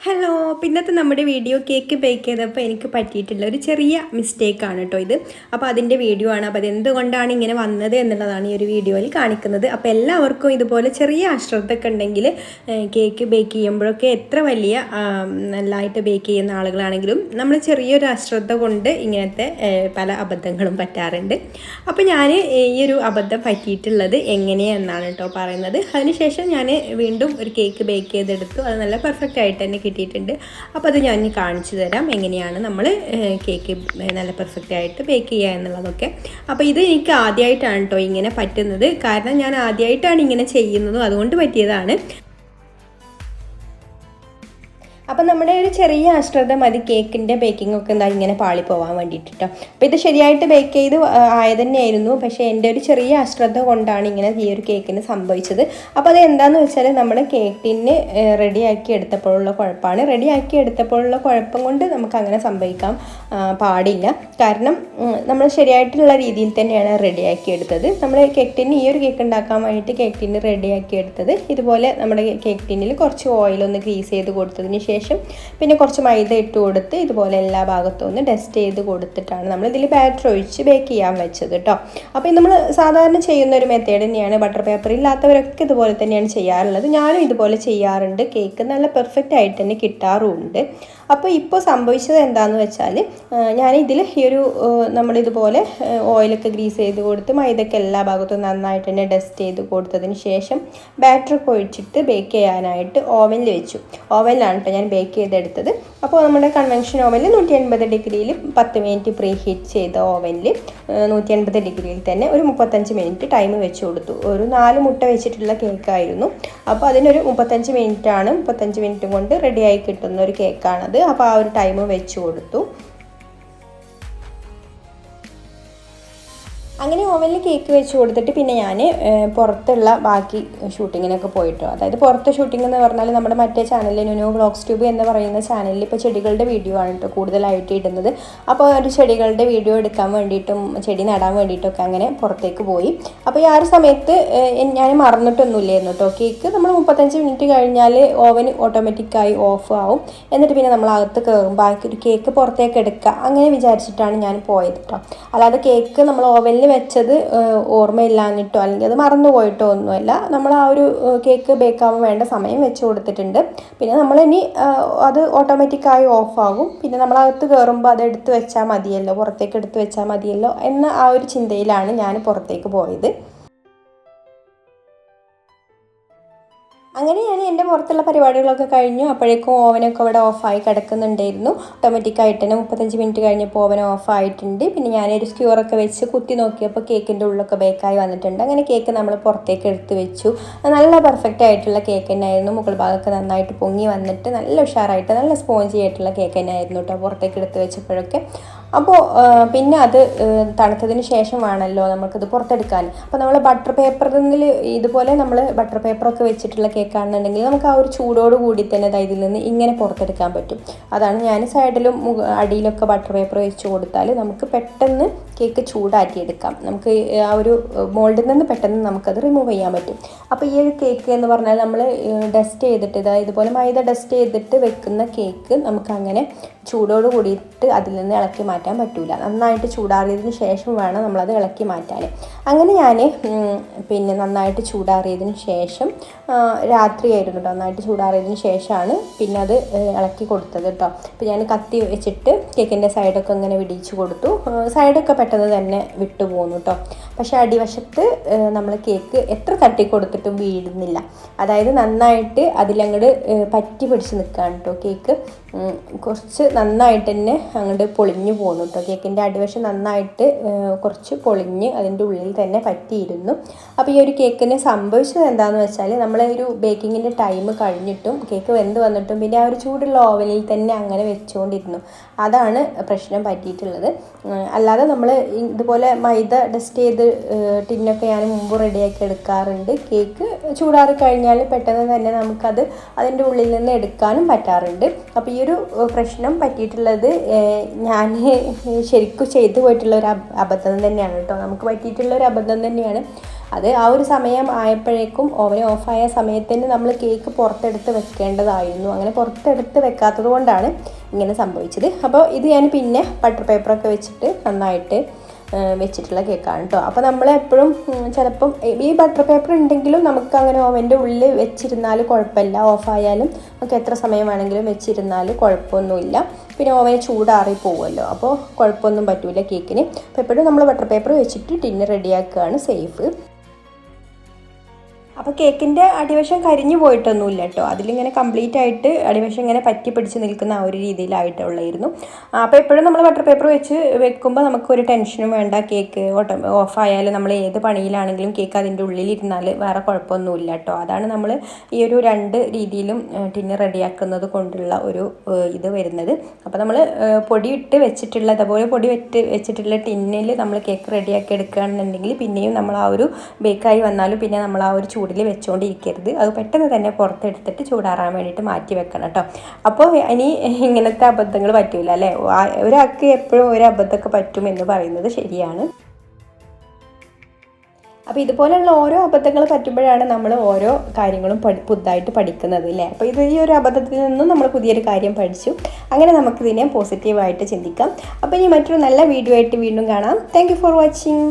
Hello, പിന്നത്തെ നമ്മുടെ video cake bake ചെയ്തപ്പോൾ എനിക്ക് പറ്റിയിട്ടുള്ള ഒരു ചെറിയ മിസ്റ്റേക്കാണ് കേട്ടോ ഇത്. അപ്പോൾ അതിൻ്റെ വീഡിയോ ആണ്. അപ്പോൾ അതെന്തുകൊണ്ടാണ് ഇങ്ങനെ വന്നത് എന്നുള്ളതാണ് ഈ ഒരു വീഡിയോയിൽ കാണിക്കുന്നത്. അപ്പോൾ എല്ലാവർക്കും ഇതുപോലെ ചെറിയ അശ്രദ്ധയൊക്കെ ഉണ്ടെങ്കിൽ കേക്ക് ബേക്ക് ചെയ്യുമ്പോഴൊക്കെ എത്ര വലിയ നല്ലതായിട്ട് ബേക്ക് ചെയ്യുന്ന ആളുകളാണെങ്കിലും നമ്മൾ ചെറിയൊരു അശ്രദ്ധ കൊണ്ട് ഇങ്ങനത്തെ പല അബദ്ധങ്ങളും പറ്റാറുണ്ട്. അപ്പോൾ ഞാൻ ഈ ഒരു അബദ്ധം പറ്റിയിട്ടുള്ളത് എങ്ങനെയാണെന്നാണ് കേട്ടോ പറയുന്നത്. അതിനുശേഷം ഞാൻ വീണ്ടും ഒരു കേക്ക് ബേക്ക് ചെയ്തെടുത്തു. അത് നല്ല പെർഫെക്റ്റ് ആയിട്ട് തന്നെ കിട്ടിയിട്ടുണ്ട്. അപ്പോൾ അത് ഞാൻ കാണിച്ചു തരാം എങ്ങനെയാണ് നമ്മൾ കേക്ക് നല്ല പെർഫെക്റ്റ് ആയിട്ട് ബേക്ക് ചെയ്യുക എന്നുള്ളതൊക്കെ. അപ്പോൾ ഇത് എനിക്ക് ആദ്യമായിട്ടാണ് കേട്ടോ ഇങ്ങനെ പറ്റുന്നത്. കാരണം ഞാൻ ആദ്യമായിട്ടാണ് ഇങ്ങനെ ചെയ്യുന്നതും അതുകൊണ്ട് പറ്റിയതാണ്. അപ്പം നമ്മുടെ ഒരു ചെറിയ അശ്രദ്ധ മതി കേക്കിൻ്റെ ബേക്കിംഗ് ഒക്കെ എന്താ ഇങ്ങനെ പാളിപ്പോവാൻ വേണ്ടിയിട്ട് കേട്ടോ. അപ്പോൾ ഇത് ശരിയായിട്ട് ബേക്ക് ചെയ്ത് ആയതന്നെയായിരുന്നു. പക്ഷേ എൻ്റെ ഒരു ചെറിയ അശ്രദ്ധ കൊണ്ടാണ് ഇങ്ങനെ ഈ ഒരു കേക്കിന് സംഭവിച്ചത്. അപ്പോൾ അത് എന്താണെന്ന് വെച്ചാൽ നമ്മൾ കേക്കിന് റെഡിയാക്കി എടുത്തപ്പോഴുള്ള കുഴപ്പമാണ്. റെഡിയാക്കി എടുത്തപ്പോഴുള്ള കുഴപ്പം കൊണ്ട് നമുക്ക് അങ്ങനെ സംഭവിക്കാൻ പാടില്ല. കാരണം നമ്മൾ ശരിയായിട്ടുള്ള രീതിയിൽ തന്നെയാണ് റെഡിയാക്കി എടുത്തത്. നമ്മൾ കേക്ക് ടിന് ഈ ഒരു കേക്ക് ഉണ്ടാക്കാൻ വേണ്ടിയിട്ട് കേക്ക് ടിന് റെഡിയാക്കി എടുത്തത് ഇതുപോലെ നമ്മുടെ കേക്ക് ടിന്നിൽ കുറച്ച് ഓയിലൊന്ന് ഗ്രീസ് ചെയ്ത് കൊടുത്തതിന് ശേഷം പിന്നെ കുറച്ച് മൈദ ഇട്ട് കൊടുത്ത് ഇതുപോലെ എല്ലാ ഭാഗത്തും ഒന്ന് ഡസ്റ്റ് ചെയ്ത് കൊടുത്തിട്ടാണ് നമ്മൾ ഇതിൽ ബാറ്റർ ഒഴിച്ച് ബേക്ക് ചെയ്യാൻ വെച്ചത് കേട്ടോ. അപ്പോൾ നമ്മൾ സാധാരണ ചെയ്യുന്ന ഒരു മെത്തേഡ് തന്നെയാണ്. ബട്ടർ പേപ്പർ ഇല്ലാത്തവരൊക്കെ ഇതുപോലെ തന്നെയാണ് ചെയ്യാറുള്ളത്. ഞാനും ഇതുപോലെ ചെയ്യാറുണ്ട്. കേക്ക് നല്ല പെർഫെക്റ്റ് ആയിട്ട് തന്നെ കിട്ടാറുമുണ്ട്. അപ്പോൾ ഇപ്പോൾ സംഭവിച്ചത് എന്താണെന്ന് വെച്ചാൽ ഞാനിതിൽ ഈ ഒരു നമ്മളിതുപോലെ ഓയിലൊക്കെ ഗ്രീസ് ചെയ്ത് കൊടുത്ത് മൈദയൊക്കെ എല്ലാ ഭാഗത്തും നന്നായിട്ട് തന്നെ ഡസ്റ്റ് ചെയ്ത് കൊടുത്തതിന് ശേഷം ബാറ്ററൊക്കെ ഒഴിച്ചിട്ട് ബേക്ക് ചെയ്യാനായിട്ട് ഓവനിൽ വെച്ചു. ഓവനിലാണ് കേട്ടോ ഞാൻ ബേക്ക് ചെയ്തെടുത്തത്. അപ്പോൾ നമ്മുടെ കൺവെൻഷൻ ഓവനിൽ 180 ഡിഗ്രിയിൽ 10 മിനിറ്റ് പ്രീ ഹീറ്റ് ചെയ്ത ഓവനിൽ 180 ഡിഗ്രിയിൽ തന്നെ ഒരു 35 മിനിറ്റ് ടൈം വെച്ച് കൊടുത്തു. ഒരു 4 മുട്ട വെച്ചിട്ടുള്ള കേക്കായിരുന്നു. അപ്പോൾ അതിനൊരു 35 മിനിറ്റാണ്. 35 മിനിറ്റ് കൊണ്ട് റെഡിയായി കിട്ടുന്ന ഒരു കേക്കാണത്. അപ്പോൾ ആ ഒരു ടൈം വെച്ച് കൊടുത്തു. അങ്ങനെ ഓവനിൽ കേക്ക് വെച്ച് കൊടുത്തിട്ട് പിന്നെ ഞാൻ പുറത്തുള്ള ബാക്കി ഷൂട്ടിങ്ങിനൊക്കെ പോയിട്ടോ. അതായത് പുറത്തെ ഷൂട്ടിംഗ് എന്ന് പറഞ്ഞാൽ നമ്മുടെ മറ്റേ ചാനലിൽ നുനു വ്ളോഗ്സ് ട്യൂബ് എന്ന് പറയുന്ന ചാനലിൽ ഇപ്പോൾ ചെടികളുടെ വീഡിയോ ആണ് കേട്ടോ കൂടുതലായിട്ട് ഇടുന്നത്. അപ്പോൾ ഒരു ചെടികളുടെ വീഡിയോ എടുക്കാൻ വേണ്ടിയിട്ടും ചെടി നടാൻ വേണ്ടിയിട്ടൊക്കെ അങ്ങനെ പുറത്തേക്ക് പോയി. അപ്പോൾ ഈ ആ ഒരു സമയത്ത് ഞാൻ മറന്നിട്ടൊന്നുമില്ലായിരുന്നു കേട്ടോ. കേക്ക് നമ്മൾ 35 മിനിറ്റ് കഴിഞ്ഞാൽ ഓവൻ ഓട്ടോമാറ്റിക്കായി ഓഫ് ആവും. എന്നിട്ട് പിന്നെ നമ്മൾ അകത്ത് കയറും ബാക്കി ഒരു കേക്ക് പുറത്തേക്ക് എടുക്കുക അങ്ങനെ വിചാരിച്ചിട്ടാണ് ഞാൻ പോയത് കേട്ടോ. അല്ലാതെ കേക്ക് നമ്മൾ ഓവനിൽ വെച്ചത് ഓർമ്മയില്ലാഞ്ഞിട്ടോ അല്ലെങ്കിൽ അത് മറന്നു പോയിട്ടോ ഒന്നുമല്ല. നമ്മൾ ആ ഒരു കേക്ക് ബേക്കാവാൻ വേണ്ട സമയം വെച്ച് കൊടുത്തിട്ടുണ്ട്. പിന്നെ നമ്മളിനി അത് ഓട്ടോമാറ്റിക്കായി ഓഫാകും. പിന്നെ നമ്മളകത്ത് കയറുമ്പോൾ അത് എടുത്ത് വെച്ചാൽ മതിയല്ലോ, പുറത്തേക്ക് എടുത്ത് വെച്ചാൽ മതിയല്ലോ എന്ന ആ ഒരു ചിന്തയിലാണ് ഞാൻ പുറത്തേക്ക് പോയത്. അങ്ങനെ ഞാൻ എൻ്റെ പുറത്തുള്ള പരിപാടികളൊക്കെ കഴിഞ്ഞു. അപ്പോഴേക്കും ഓവനൊക്കെ ഇവിടെ ഓഫായി കിടക്കുന്നുണ്ടായിരുന്നു. ഓട്ടോമാറ്റിക്കായിട്ട് തന്നെ 35 മിനിറ്റ് കഴിഞ്ഞപ്പോൾ ഓവൻ ഓഫായിട്ടുണ്ട്. പിന്നെ ഞാനൊരു സ്ക്യൂറൊക്കെ വെച്ച് കുത്തി നോക്കിയപ്പോൾ കേക്കിൻ്റെ ഉള്ളൊക്കെ ബേക്കായി വന്നിട്ടുണ്ട്. അങ്ങനെ കേക്ക് നമ്മൾ പുറത്തേക്ക് എടുത്ത് വെച്ചു. നല്ല പെർഫെക്റ്റ് ആയിട്ടുള്ള കേക്ക് തന്നെയായിരുന്നു. മുകൾ ഭാഗമൊക്കെ നന്നായിട്ട് പൊങ്ങി വന്നിട്ട് നല്ല ഉഷാറായിട്ട് നല്ല സ്പോഞ്ചി ആയിട്ടുള്ള കേക്ക് തന്നെയായിരുന്നു കേട്ടോ പുറത്തേക്ക് എടുത്ത് വെച്ചപ്പോഴൊക്കെ. അപ്പോൾ പിന്നെ അത് തണുത്തതിന് ശേഷം വേണമല്ലോ നമുക്കത് പുറത്തെടുക്കാൻ. അപ്പോൾ നമ്മൾ ബട്ടർ പേപ്പറിൽ ഇതുപോലെ നമ്മൾ ബട്ടർ പേപ്പറൊക്കെ വെച്ചിട്ടുള്ള കേക്കാണെന്നുണ്ടെങ്കിൽ നമുക്ക് ആ ഒരു ചൂടോട് കൂടി തന്നെ ഇതിൽ നിന്ന് ഇങ്ങനെ പുറത്തെടുക്കാൻ പറ്റും. അതാണ് ഞാൻ സൈഡിലും അടിയിലൊക്കെ ബട്ടർ പേപ്പർ വെച്ച് കൊടുത്താൽ നമുക്ക് പെട്ടെന്ന് കേക്ക് ചൂടാക്കിയെടുക്കാം. നമുക്ക് ആ ഒരു മോൾഡിൽ നിന്ന് പെട്ടെന്ന് നമുക്കത് റിമൂവ് ചെയ്യാൻ പറ്റും. അപ്പോൾ ഈ ഒരു കേക്ക് എന്ന് പറഞ്ഞാൽ നമ്മൾ ഡസ്റ്റ് ചെയ്തിട്ട് ഇതുപോലെ മൈദ ഡസ്റ്റ് ചെയ്തിട്ട് വെക്കുന്ന കേക്ക് നമുക്കങ്ങനെ ചൂടോട് കൂടിയിട്ട് അതിൽ നിന്ന് ഇളക്കി മാറ്റാൻ പറ്റില്ല. നന്നായിട്ട് ചൂടാറിയതിന് ശേഷം വേണം നമ്മളത് ഇളക്കി മാറ്റാൻ. അങ്ങനെ ഞാൻ പിന്നെ നന്നായിട്ട് ചൂടാറിയതിന് ശേഷം രാത്രിയായിരുന്നു കേട്ടോ. നന്നായിട്ട് ചൂടാറിയതിന് ശേഷമാണ് പിന്നെ അത് ഇളക്കി കൊടുത്തത് കേട്ടോ. അപ്പോൾ ഞാൻ കത്തി വെച്ചിട്ട് കേക്കിൻ്റെ സൈഡൊക്കെ ഇങ്ങനെ വിടിയിച്ച് കൊടുത്തു. സൈഡൊക്കെ പെട്ടെന്ന് തന്നെ വിട്ടു പോന്നു കേട്ടോ. പക്ഷേ അടിവശത്ത് നമ്മൾ കേക്ക് എത്ര തട്ടി കൊടുത്തിട്ടും വീഴുന്നില്ല. അതായത് നന്നായിട്ട് അതിലങ്ങോട്ട് പറ്റി പിടിച്ച് നിൽക്കുകയാണ് കേട്ടോ കേക്ക്. കുറച്ച് നന്നായിട്ട് തന്നെ അങ്ങോട്ട് പൊളിഞ്ഞു പോകുന്നു കേട്ടോ. കേക്കിൻ്റെ അടിവശം നന്നായിട്ട് കുറച്ച് പൊളിഞ്ഞ് അതിൻ്റെ ഉള്ളിൽ തന്നെ പറ്റിയിരുന്നു. അപ്പോൾ ഈ ഒരു കേക്കിന് സംഭവിച്ചത് എന്താണെന്ന് വെച്ചാൽ നമ്മളെ ഒരു ബേക്കിങ്ങിൻ്റെ ടൈം കഴിഞ്ഞിട്ടും കേക്ക് വെന്ത് വന്നിട്ടും പിന്നെ ആ ഒരു ചൂടുള്ള ഓവനിൽ തന്നെ അങ്ങനെ വെച്ചുകൊണ്ടിരുന്നു. അതാണ് പ്രശ്നം പറ്റിയിട്ടുള്ളത്. അല്ലാതെ നമ്മൾ ഇതുപോലെ മൈദ ഡസ്റ്റ് ചെയ്ത് ടിന്നൊക്കെ ഞാൻ മുമ്പ് റെഡിയാക്കി എടുക്കാറുണ്ട്. കേക്ക് ചൂടാറി കഴിഞ്ഞാൽ പെട്ടെന്ന് തന്നെ നമുക്കത് അതിൻ്റെ ഉള്ളിൽ നിന്ന് എടുക്കാനും പറ്റാറുണ്ട്. അപ്പോൾ ഈ ഒരു പ്രശ്നം പറ്റിയിട്ടുള്ളത് ഞാൻ ശരിക്കും ചെയ്തു പോയിട്ടുള്ള ഒരു അബദ്ധം തന്നെയാണ് കേട്ടോ. നമുക്ക് പറ്റിയിട്ടുള്ള ഒരു അബദ്ധം തന്നെയാണ്. അത് ആ ഒരു സമയം ആയപ്പോഴേക്കും ഓവൻ ഓഫായ സമയത്തിന് നമ്മൾ കേക്ക് പുറത്തെടുത്ത് വെക്കേണ്ടതായിരുന്നു. അങ്ങനെ പുറത്തെടുത്ത് വെക്കാത്തത് കൊണ്ടാണ് ഇങ്ങനെ സംഭവിച്ചത്. അപ്പോൾ ഇത് ഞാൻ പിന്നെ ബട്ടർ പേപ്പറൊക്കെ വെച്ചിട്ട് നന്നായിട്ട് വെച്ചിട്ടുള്ള കേക്കാണ് കേട്ടോ. അപ്പോൾ നമ്മളെപ്പോഴും ചിലപ്പം ഈ ബട്ടർ പേപ്പർ ഉണ്ടെങ്കിലും നമുക്ക് അങ്ങനെ ഓവൻ്റെ ഉള്ളിൽ വെച്ചിരുന്നാൽ കുഴപ്പമില്ല. ഓഫായാലും നമുക്ക് എത്ര സമയം വേണമെങ്കിലും വെച്ചിരുന്നാൽ കുഴപ്പമൊന്നുമില്ല. പിന്നെ ഓവൻ ചൂടാറി പോകുമല്ലോ, അപ്പോൾ കുഴപ്പമൊന്നും പറ്റില്ല കേക്കിന്. അപ്പോൾ എപ്പോഴും നമ്മൾ ബട്ടർ പേപ്പർ വെച്ചിട്ട് ടിന്ന് റെഡിയാക്കുകയാണ് സേഫ്. അപ്പോൾ കേക്കിൻ്റെ അടിവശം കരിഞ്ഞു പോയിട്ടൊന്നുമില്ല കേട്ടോ. അതിലിങ്ങനെ കംപ്ലീറ്റ് ആയിട്ട് അടിവശം ഇങ്ങനെ പറ്റി പിടിച്ച് നിൽക്കുന്ന ആ ഒരു രീതിയിലായിട്ടുള്ളായിരുന്നു. അപ്പോൾ എപ്പോഴും നമ്മൾ ബട്ടർ പേപ്പർ വെച്ച് വെക്കുമ്പോൾ നമുക്കൊരു ടെൻഷനും വേണ്ട. കേക്ക് ഓഫായാലും നമ്മൾ ഏത് പണിയിലാണെങ്കിലും കേക്ക് അതിൻ്റെ ഉള്ളിലിരുന്നാൽ വേറെ കുഴപ്പമൊന്നുമില്ല കേട്ടോ. അതാണ് നമ്മൾ ഈ ഒരു 2 രീതിയിലും ടിന്ന് റെഡിയാക്കുന്നത് കൊണ്ടുള്ള ഒരു ഇത് വരുന്നത്. അപ്പോൾ നമ്മൾ പൊടിയിട്ട് വെച്ചിട്ടുള്ള അതുപോലെ പൊടി വെച്ചിട്ടുള്ള ടിന്നിൽ നമ്മൾ കേക്ക് റെഡിയാക്കി എടുക്കുകയാണെന്നുണ്ടെങ്കിൽ പിന്നെയും നമ്മൾ ആ ഒരു ബേക്കായി വന്നാലും പിന്നെ നമ്മൾ ആ ഒരു ചൂടിൽ വെച്ചുകൊണ്ടിരിക്കരുത്. അത് പെട്ടെന്ന് തന്നെ പുറത്തെടുത്തിട്ട് ചൂടാറാൻ വേണ്ടിയിട്ട് മാറ്റി വെക്കണം കേട്ടോ. അപ്പോൾ ഇനി ഇങ്ങനത്തെ അബദ്ധങ്ങൾ പറ്റൂല അല്ലേ. ഒരാൾക്ക് എപ്പോഴും ഒരു അബദ്ധമൊക്കെ പറ്റും എന്ന് പറയുന്നത് ശരിയാണ്. അപ്പോൾ ഇതുപോലെയുള്ള ഓരോ അബദ്ധങ്ങൾ പറ്റുമ്പോഴാണ് നമ്മൾ ഓരോ കാര്യങ്ങളും പുതുതായിട്ട് പഠിക്കുന്നത് അല്ലേ. അപ്പോൾ ഈ ഒരു അബദ്ധത്തിൽ നിന്നും നമ്മൾ പുതിയൊരു കാര്യം പഠിച്ചു. അങ്ങനെ നമുക്കിതിനെ പോസിറ്റീവായിട്ട് ചിന്തിക്കാം. അപ്പോൾ ഇനി മറ്റൊരു നല്ല വീഡിയോ ആയിട്ട് വീണ്ടും കാണാം. Thank you for watching.